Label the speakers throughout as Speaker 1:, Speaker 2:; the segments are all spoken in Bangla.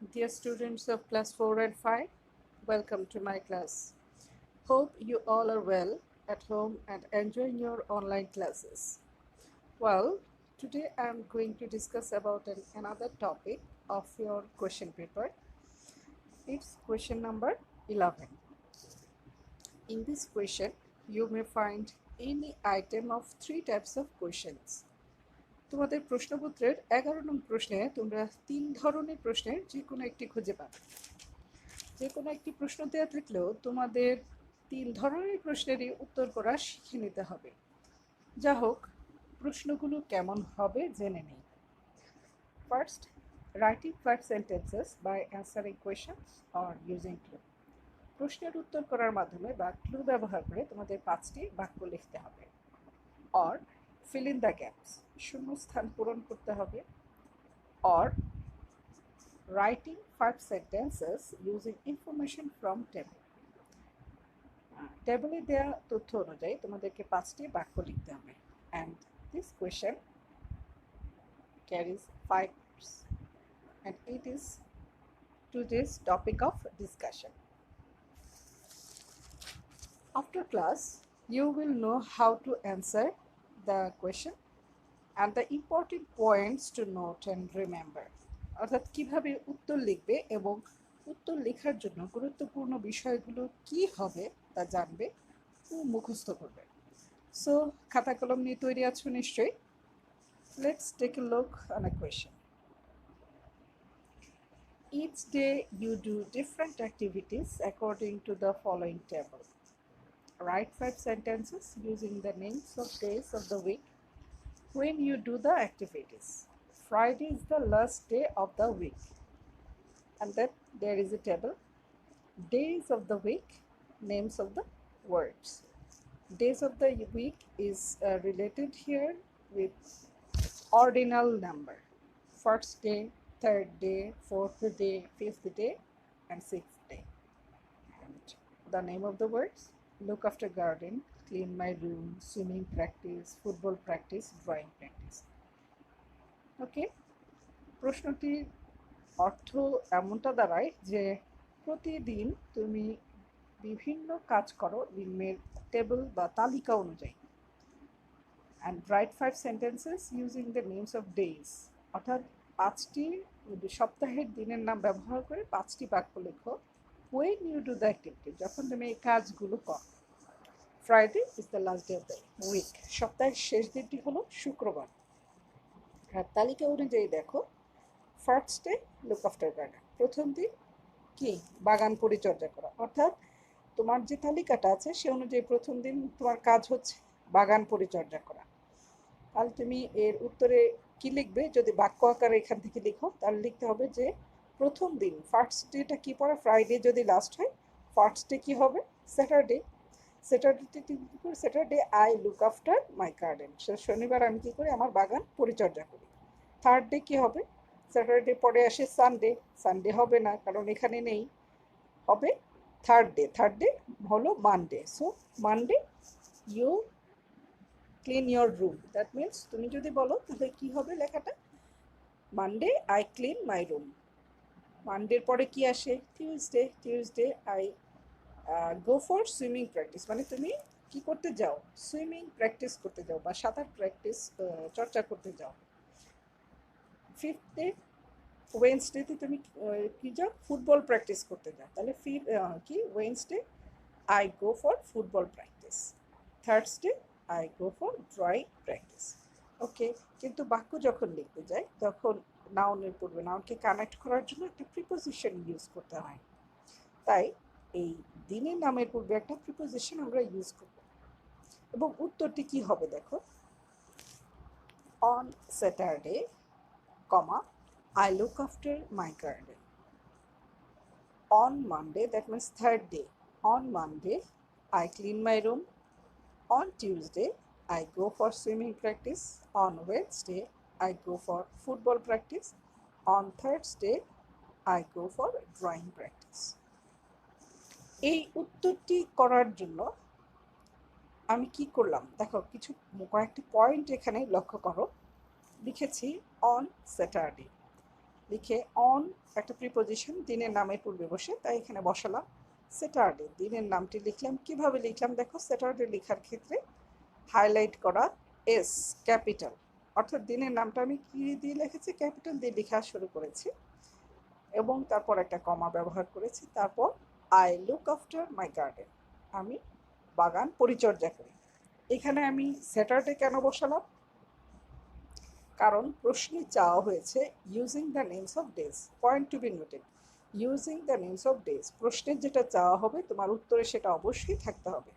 Speaker 1: Dear students of class 4 and 5, welcome to my class. Hope you all are well at home and enjoying your online classes. Well, today I'm going to discuss about another topic of your question paper. It's question number 11. In this question, you may find any item of three types of questions. তোমাদের প্রশ্নপত্রের 11 নং প্রশ্নে তোমরা তিন ধরনের প্রশ্নের যে কোনো একটি খুঁজে পাবে। যে কোনো একটি প্রশ্ন দেওয়া থাকলেও তোমাদের তিন ধরনের প্রশ্নেরই উত্তর করা শিখে নিতে হবে। যা হোক, প্রশ্নগুলো কেমন হবে জেনে নেই। First, writing 5 sentences by answering questions or using clue. প্রশ্নের উত্তর করার মাধ্যমে বা ক্লু ব্যবহার করে তোমাদের 5টি বাক্য লিখতে হবে। Or fill in the gaps, শূন্যস্থান পূরণ করতে হবে। Or writing 5 sentences using information from table. টেবিলে দেওয়া তথ্য অনুযায়ী তোমাদেরকে 5টি বাক্য লিখতে হবে। And this question carries 5 words and it is today's topic of discussion. After class, you will know how to answer the question and the important points to note and remember. অর্থাৎ কিভাবে উত্তর লিখবে এবং উত্তর লেখার জন্য গুরুত্বপূর্ণ বিষয়গুলো কি হবে তা জানবে ও মুখস্থ করবে। সো খাতা কলম নিয়ে তৈরি আছো নিশ্চয়ই। Let's take a look on a question. Each day you do different activities according to the following table. Write 5 sentences using the names of days of the week when you do the activities. Friday is the last day of the week. And then there is a table. Days of the week, names of the words. Days of the week is related here with ordinal number. First day, third day, fourth day, fifth day, and sixth day. And the name of the words: look after garden, clean my room, swimming practice, football practice, drawing practice. Okay, প্রশ্নটির অর্থ এমনটা দাঁড়ায় যে প্রতিদিন তুমি বিভিন্ন কাজ করো নিম্নের টেবিল বা তালিকা অনুযায়ী। And right 5 sentences using the names of days, অর্থাৎ 5টি সপ্তাহের দিনের নাম ব্যবহার করে 5টি বাক্য লেখো when you do the activity, যখন তুমি এই কাজগুলো করো। Friday is the last day of the week, সপ্তাহের শেষ দিনটি হলো শুক্রবার। আর তালিকা অনুযায়ী দেখো, first day look after garden, প্রথম দিন কি বাগান পরিচর্যা করা, অর্থাৎ তোমার যে তালিকাটা আছে সে অনুযায়ী প্রথম দিন তোমার কাজ হচ্ছে বাগান পরিচর্যা করা। তাহলে তুমি এর উত্তরে কি লিখবে? যদি বাক্য আকারে এখান থেকে লিখো তাহলে লিখতে হবে যে প্রথম দিন, ফার্স্ট ডেটা কি পড়ে, ফ্রাইডে যদি লাস্ট হয়, ফার্স্ট ডে কি হবে? Saturday. Saturday I look after my garden, শনিবার আমি কি করি? আমার বাগান পরিচর্যা করি। থার্ড ডে কি হবে? স্যাটারডে পরে আসে সানডে, সানডে হবে না কারণ এখানে নেই, হবে থার্ড ডে হলো Monday. So Monday you clean your room, that means তুমি যদি বলো তাহলে কি হবে লেখাটা? Monday I clean my room. মানডের পরে কি আসে? Tuesday I go for swimming practice, মানে তুমি কি করতে যাও? সুইমিং প্র্যাকটিস করতে যাও বা সাঁতার প্র্যাকটিস চর্চা করতে যাও। ফিফথ ডে ওয়েডনেসডেতে তুমি কি যাও? ফুটবল প্র্যাকটিস করতে যাও। তাহলে কি Wednesday I go for football practice. Thursday I go for drawing practice. Okay, কিন্তু বাক্য যখন লিখতে যাই তখন নাউনের পূর্বে নাউনকে কানেক্ট করার জন্য একটা প্রিপোজিশন ইউজ করতে হয়। তাই এই দিনের নামের পূর্বে একটা প্রিপোজিশন আমরা ইউজ করব। এবং উত্তরটি কি হবে দেখো, on Saturday, comma, I look after my garden. On Monday, that means third day. On Monday, I clean my room. On Tuesday, I go for swimming practice. On Wednesday, I go for football practice. On Thursday, I go for drawing practice. এই উত্তরটি করার জন্য আমি কি করলাম দেখো, কিছু কয়েকটি পয়েন্ট এখানে লক্ষ্য করো। লিখেছি অন স্যাটারডে, লিখে অন একটা প্রিপোজিশন দিনের নামের পূর্বে বসে, তাই এখানে বসালাম স্যাটারডে। দিনের নামটি লিখলাম, কিভাবে লিখলাম দেখো, স্যাটারডে লেখার ক্ষেত্রে হাইলাইট করা এস ক্যাপিটাল, অর্থাৎ দিনের নামটা আমি কি দিয়ে লিখেছি, ক্যাপিটাল দিয়ে লেখা শুরু করেছি এবং তারপর একটা কমা ব্যবহার করেছি। তারপর I look after my garden, আমি বাগান পরিচর্যা করি। এখানে আমি স্যাটারডে কেন বসালাম, কারণ প্রশ্নে চাওয়া হয়েছে using the names of days, point to be noted, using the names of days. প্রশ্নের যেটা চাওয়া হবে তোমার উত্তরে সেটা অবশ্যই থাকতে হবে।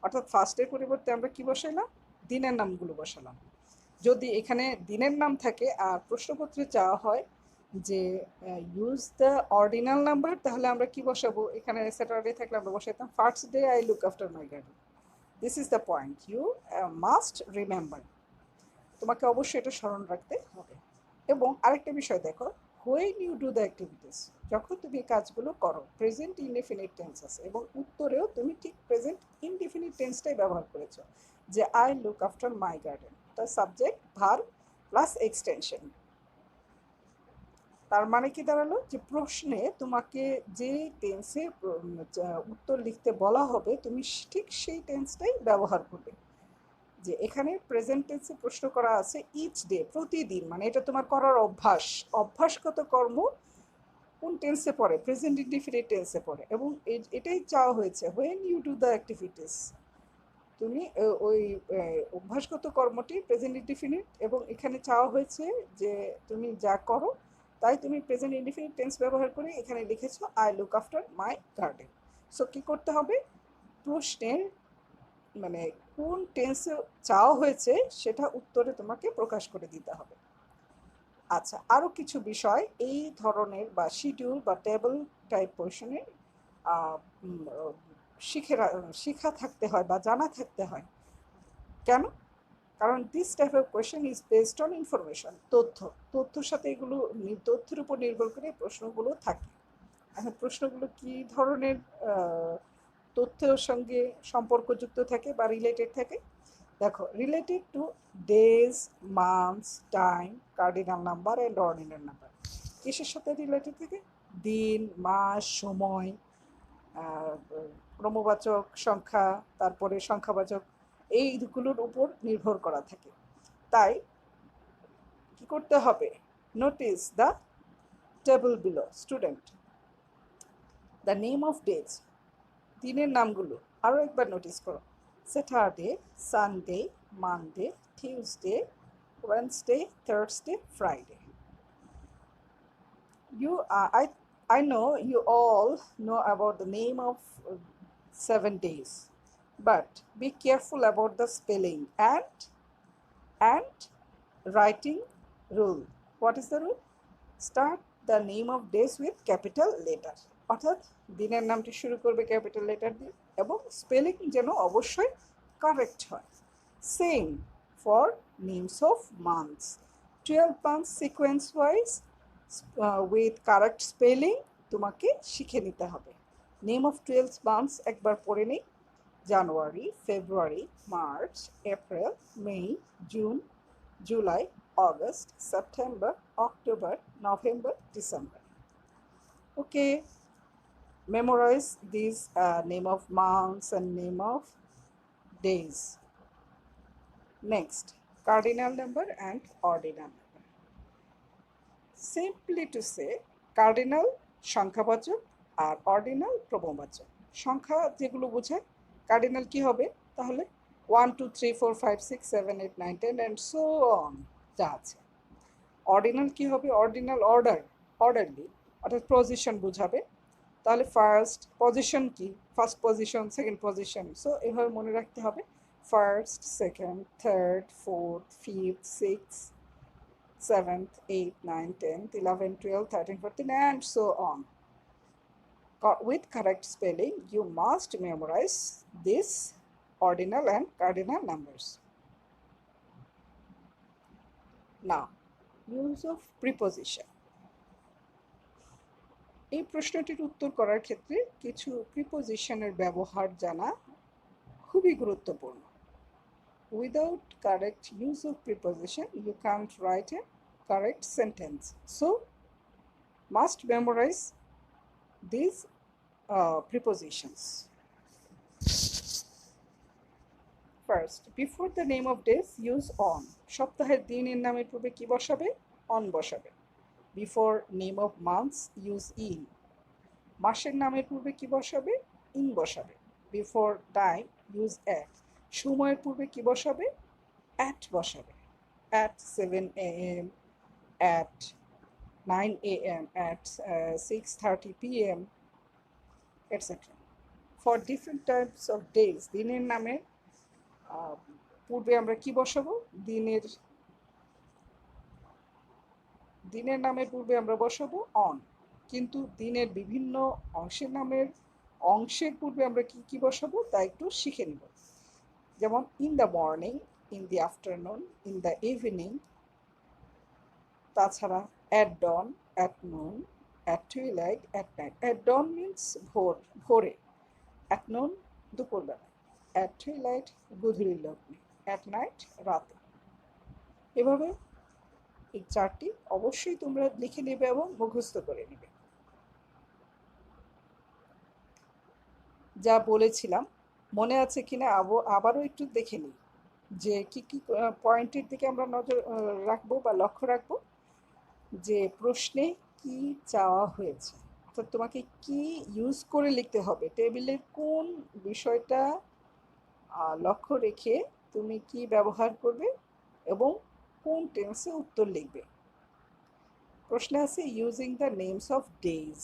Speaker 1: অর্থাৎ ফার্স্টের পরিবর্তে আমরা কি বসাইলাম, দিনের নামগুলো বসালাম। যদি এখানে দিনের নাম থাকে আর প্রশ্নপত্রে চাওয়া হয় যে ইউজ দ্য অর্ডিনাল নাম্বার, তাহলে আমরা কি বসাবো, এখানে স্যাটারডে থাকলে আমরা বসাইতাম first day I look after my garden. This is the point you must remember, তোমাকে অবশ্যই এটা স্মরণ রাখতে হবে। এবং আরেকটা বিষয় দেখো, when you do the activities, যখন তুমি কাজগুলো করো, প্রেজেন্ট ইনডেফিনিট টেন্স আছে এবং উত্তরেও তুমি ঠিক প্রেজেন্ট ইনডেফিনিট টেন্সটাই ব্যবহার করেছো, যে I look after my garden, তার সাবজেক্ট ভার্ব প্লাস এক্সটেনশন। তার মানে কি দাঁড়ালো, যে প্রশ্নে তোমাকে যে টেন্সে উত্তর লিখতে বলা হবে তুমি ঠিক সেই টেন্সটাই ব্যবহার করবে। যে এখানে প্রেজেন্ট টেন্সে প্রশ্ন করা আছে ইচ ডে, প্রতিদিন, মানে এটা তোমার করার অভ্যাস, অভ্যাসগত কর্ম কোন টেন্সে পড়ে, প্রেজেন্ট ইনডিফিনিট টেন্সে পড়ে। এবং এটাই চাওয়া হয়েছে, when you do the activities, তুমি ওই অভ্যাসগত কর্মটি প্রেজেন্ট ইনডিফিনিট, এবং এখানে চাওয়া হয়েছে যে তুমি যা করো তাই তুমি প্রেজেন্ট ইনডিফিনিট টেন্স ব্যবহার করে এখানে লিখেছো I look after my garden. So কী করতে হবে, প্রশ্নের মানে কোন টেন্সে চাওয়া হয়েছে সেটা উত্তরে তোমাকে প্রকাশ করে দিতে হবে। আচ্ছা, আরও কিছু বিষয় এই ধরনের বা শিডিউল বা টেবল টাইপ কোয়েশনে শিখা থাকতে হয় বা জানা থাকতে হয়। কেন, কারণ this type of question is based on information, তথ্যর সাথে এগুলো তথ্যের উপর নির্ভর করে প্রশ্নগুলো থাকে। এখন প্রশ্নগুলো কী ধরনের তথ্যের সঙ্গে সম্পর্কযুক্ত থাকে বা রিলেটেড থাকে, দেখো, related to days, months, time, cardinal number and ordinal number. কিসের সাথে রিলেটেড থাকে, দিন, মাস, সময়, ক্রমবাচক সংখ্যা, তারপরে সংখ্যাবাচক, এইগুলোর উপর নির্ভর করা থাকে। তাই কি করতে হবে, notice the table below student, the name of days, দিনের নামগুলো আরও একবার নোটিস করো, Saturday, Sunday, Monday, Tuesday, Wednesday, Thursday, Friday. I know you all know about the name of 7 days, but be careful about the spelling and writing rule. What is the rule? Start the name of days with capital letter, অর্থাৎ দিনের নামটি শুরু করবে ক্যাপিটাল লেটার দিয়ে এবং স্পেলিং যেন অবশ্যই কারেক্ট হয়। Same for names of months, 12 months sequence wise with correct spelling তোমাকে শিখে নিতে হবে। নেম অফ 12 মান্থস একবার পড়ে নিই, January, February, March, April, May, June, July, August, September, October, November, December. Okay, memorize these name of months and name of days. Next, cardinal number and ordinal number. Simply to say, cardinal সংখ্যাবাচক আর অর্ডিনাল ক্রমবাচক। সংখ্যা যেগুলো বোঝায়, কার্ডিনাল কি হবে তাহলে 1 2 3 4 5 6 7 8 9 10 অ্যান্ড সো অন যা আছে। অর্ডিনাল কি হবে, অর্ডিনাল অর্ডারলি, অর্থাৎ পজিশন বোঝাবে। তাহলে ফার্স্ট পজিশন কি, first position, second position, so এভাবে মনে রাখতে হবে, first, second, third, fourth, fifth, six, seventh, eight, nine, 10th, 11, 12, 13, 14 and so on. With correct spelling you must memorize this ordinal and cardinal numbers. Now, use of preposition. এই প্রশ্নটির উত্তর করার ক্ষেত্রে কিছু প্রিপোজিশনের ব্যবহার জানা খুবই গুরুত্বপূর্ণ। Without correct use of preposition you can't write a correct sentence. So Must memorize these prepositions. First, before the name of days, use on. সপ্তাহের দিনের নামের পূর্বে কি বসাবে? on বসাবে. Before name of months, use in. মাসের নামের পূর্বে কি বসাবে? in বসাবে. Before time, use at. সময়ের পূর্বে কি বসাবে? at বসাবে. At 7 a.m., at 9 a.m., at 6:30 p.m., etc. For different types of days, দিনের নামের পূর্বে আমরা কি বসাবো? দিনের নামের পূর্বে আমরা বসাবো অন, কিন্তু দিনের বিভিন্ন অংশের পূর্বে আমরা কি কি বসাবো তা একটু শিখে নিব। যেমন in the morning, in the afternoon, in the evening, তাছাড়া at dawn, at noon, at twilight, at night. At dawn means ভোরে, অ্যাট নুন দুপুরবেলা, অ্যাট টুইলাইট গধূলি লগ্নে, অ্যাট নাইট রাতে। এভাবে এই চারটি অবশ্যই তোমরা লিখে নেবে এবং মুখস্থ করে নেবে। যা বলেছিলাম মনে আছে কিনা আবারও একটু দেখে নিই যে কি কি পয়েন্টের দিকে আমরা নজর রাখবো বা লক্ষ্য রাখবো। যে প্রশ্নে কি চাওয়া হয়েছে, অর্থাৎ তোমাকে কি ইউজ করে লিখতে হবে, টেবিলের কোন বিষয়টা লক্ষ্য রেখে তুমি কি ব্যবহার করবে এবং কোন টেন্সে উত্তর লিখবে। প্রশ্নে আছে using the names of days.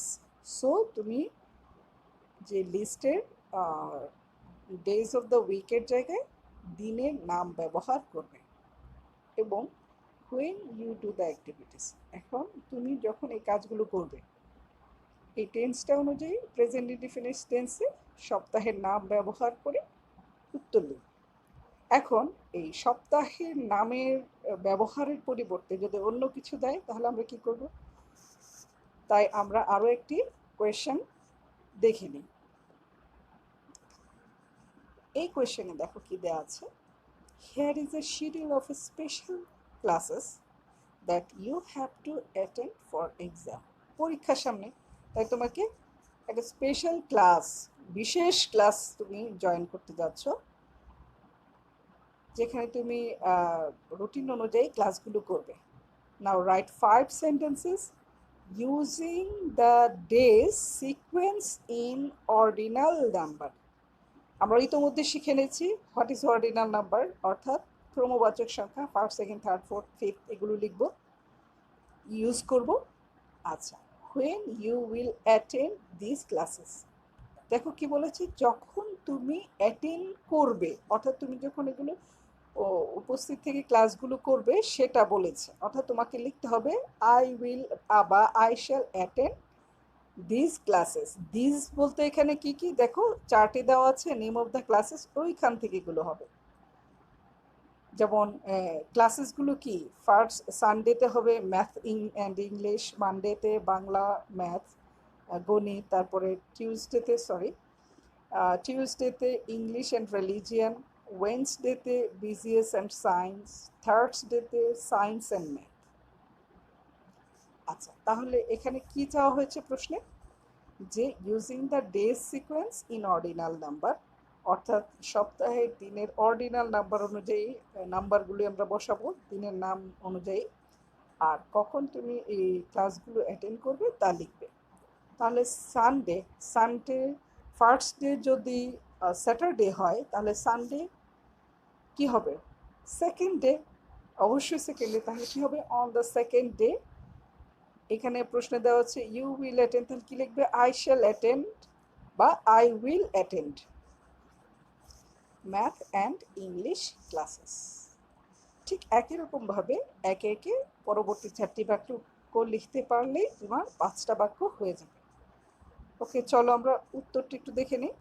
Speaker 1: So তুমি যে লিস্টের ডেজ অফ দ্য উইকের জায়গায় দিনের নাম ব্যবহার করবে। এবং when you do the activities, এখন তুমি যখন এই কাজগুলো করবে এই টেন্সটা অনুযায়ী প্রেজেন্ট ইনডিফিনিট টেন্সে সপ্তাহের নাম ব্যবহার করে উত্তর লিখবে। এখন এই সপ্তাহের নামের ব্যবহারের পরিবর্তে যদি অন্য কিছু দেয় তাহলে আমরা কি করব? তাই আমরা আরও একটি কোয়েশ্চেন দেখে নিই। এই কোয়েশ্চেনে দেখো কি দেওয়া আছে। Here is a schedule of special classes that you have to attend for exam. পরীক্ষার সামনে, তাই তোমাকে একটা স্পেশাল ক্লাস, বিশেষ ক্লাস তুমি জয়েন করতে যাচ্ছ, যেখানে তুমি রুটিন অনুযায়ী ক্লাসগুলো করবে। Now write 5 sentences using the days sequence in ordinal number. আমরা ইতোমধ্যে শিখে নিয়েছি হোয়াট ইজ অর্ডিনাল নাম্বার, অর্থাৎ ক্রমবাচক সংখ্যা, first, second, third, fourth, fifth এগুলো লিখব, ইউজ করব। আচ্ছা, when you will attend these classes, দেখো কি বলেছে, যখন তুমি অ্যাটেন্ড করবে, অর্থাৎ তুমি যখন এগুলো উপস্থিত থেকে ক্লাসগুলো করবে সেটা বলেছে। অর্থাৎ তোমাকে লিখতে হবে আই উইল বা I shall attend this classes. This বলতে এখানে কি কি দেখো চার্টে দেওয়া আছে, নেম অফ দ্য ক্লাসেস, ওইখান থেকে এগুলো হবে। যেমন ক্লাসেসগুলো কি, ফার্স্ট সানডেতে হবে ম্যাথ অ্যান্ড ইংলিশ, মানডেতে বাংলা, ম্যাথ, গণিত, তারপরে টিউসডেতে ইংলিশ অ্যান্ড রিলিজিয়ান, ওয়েডনেসডেতে বিজিএস অ্যান্ড সায়েন্স, থার্সডেতে সায়েন্স অ্যান্ড ম্যাথ। আচ্ছা, তাহলে এখানে কি চাওয়া হয়েছে প্রশ্নে, যে using the days sequence in ordinal number, অর্থাৎ সপ্তাহের দিনের অর্ডিনাল নাম্বার অনুযায়ী নাম্বারগুলো আমরা বসাবো দিনের নাম অনুযায়ী, আর কখন তুমি এই ক্লাসগুলো অ্যাটেন্ড করবে তা লিখবে। তাহলে সানডে ফার্স্ট ডে যদি স্যাটারডে হয় তাহলে সানডে কি হবে? সেকেন্ড ডে, অবশ্যই সেকেন্ড ডে। তাহলে কি হবে? On the second day. এখানে প্রশ্ন দেওয়া হচ্ছে ইউ উইল অ্যাটেন্ড, তাহলে কি লিখবে? আই শ্যাল অ্যাটেন্ড বা I will attend math and English classes. ঠিক একই রকমভাবে একে একে পরবর্তী 4টি বাক্য লিখতে পারলেই তোমার 5টা বাক্য হয়ে যাবে। ওকে, চলো আমরা উত্তরটি একটু দেখে নিই।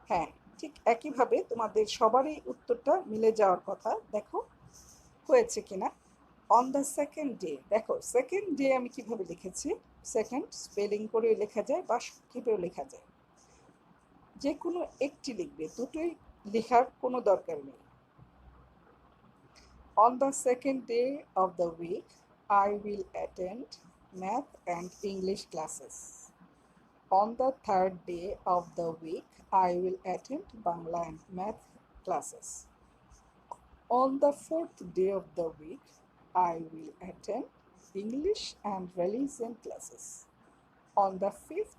Speaker 1: হ্যাঁ, ঠিক একইভাবে তোমাদের সবারই উত্তরটা মিলে যাওয়ার কথা। দেখো হয়েছে কিনা। অন দ্য সেকেন্ড ডে, দেখো সেকেন্ড ডে আমি কিভাবে লিখেছি, সেকেন্ড স্পেলিং করেও লেখা যায় বা সংক্ষেপেও লেখা যায়, যে কোনো একটি লিখবে, দুটোই লেখার কোনো দরকার নেই। On the second day of the week I will attend math and English classes. On the third day of the week, I will attend Bangla and math classes. On the fourth day of the week, I will attend English and religion classes. On the fifth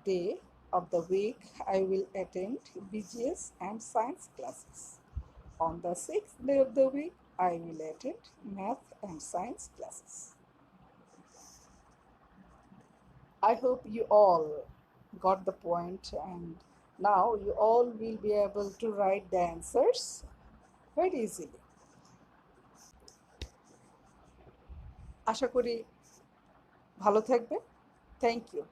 Speaker 1: day of the week, I will attend BGS and science classes. On the sixth day of the week, I will attend math and science classes. I hope you all got the point, and now you all will be able to write the answers very easily. আশা করি ভালো থাকবে। Thank you.